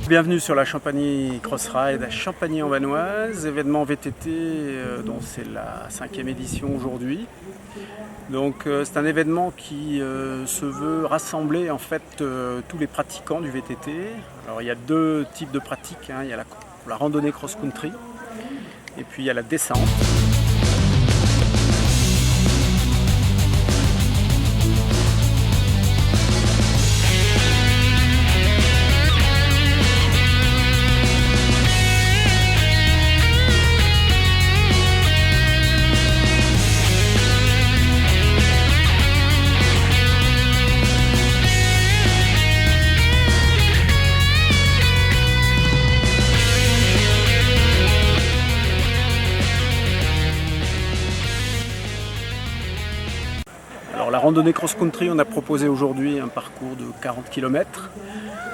Bienvenue sur la Champagny Cross Ride à Champagny-en-Vanoise, événement VTT dont c'est la 5e édition aujourd'hui. Donc c'est un événement qui se veut rassembler en fait tous les pratiquants du VTT. Alors il y a deux types de pratiques, il y a la randonnée cross-country et puis il y a la descente. Alors la randonnée cross-country, on a proposé aujourd'hui un parcours de 40 km,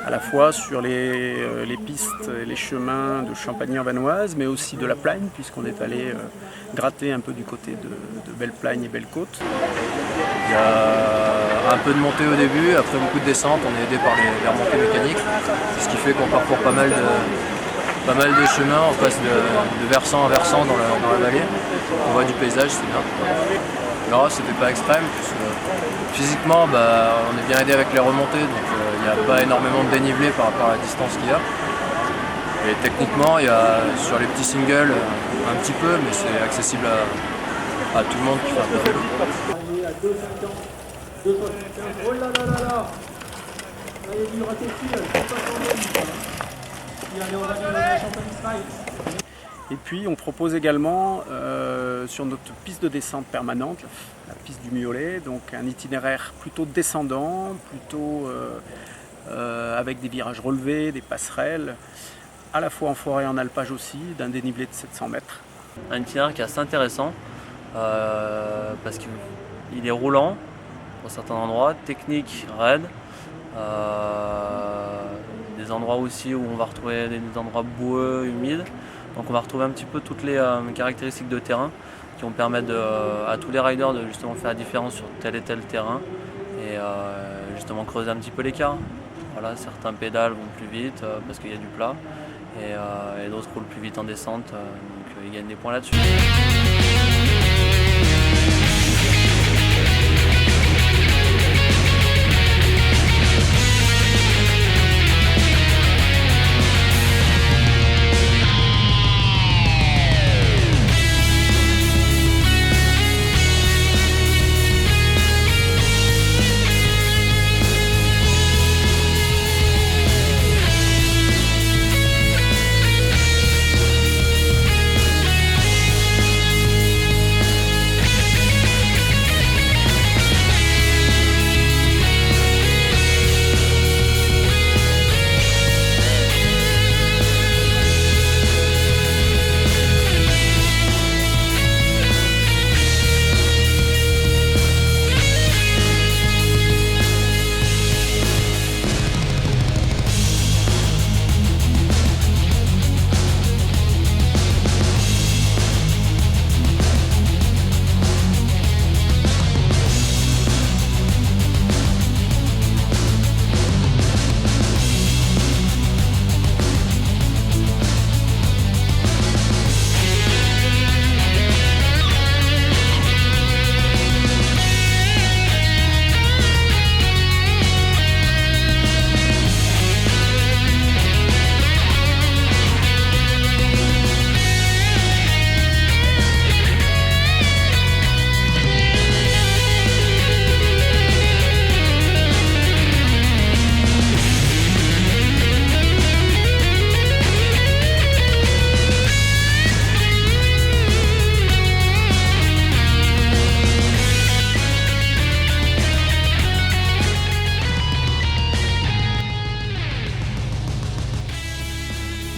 à la fois sur les pistes et les chemins de Champagny-en-Vanoise, mais aussi de la Plagne, puisqu'on est allé gratter un peu du côté de Belle-Plagne et Belle-Côte. Il y a un peu de montée au début, après beaucoup de descente, on est aidé par les remontées mécaniques, ce qui fait qu'on parcourt pas mal de chemins, on passe de versant à versant dans la vallée, on voit du paysage, c'est bien. Là, c'était pas extrême, physiquement on est bien aidé avec les remontées, donc il n'y a pas énormément de dénivelé par rapport à la distance qu'il y a. Et techniquement, il y a sur les petits singles un petit peu, mais c'est accessible à tout le monde qui fait un peu de vélo. Et puis on propose également sur notre piste de descente permanente, la piste du Miolet, donc un itinéraire plutôt descendant, plutôt avec des virages relevés, des passerelles, à la fois en forêt et en alpage aussi, d'un dénivelé de 700 mètres. Un itinéraire qui est assez intéressant parce qu'il est roulant pour certains endroits, technique, raide. Des endroits aussi où on va retrouver des endroits boueux, humides. Donc on va retrouver un petit peu toutes les caractéristiques de terrain qui vont permettre à tous les riders de justement faire la différence sur tel et tel terrain et justement creuser un petit peu l'écart. Voilà, certains pédales vont plus vite parce qu'il y a du plat et d'autres roulent plus vite en descente, donc ils gagnent des points là-dessus.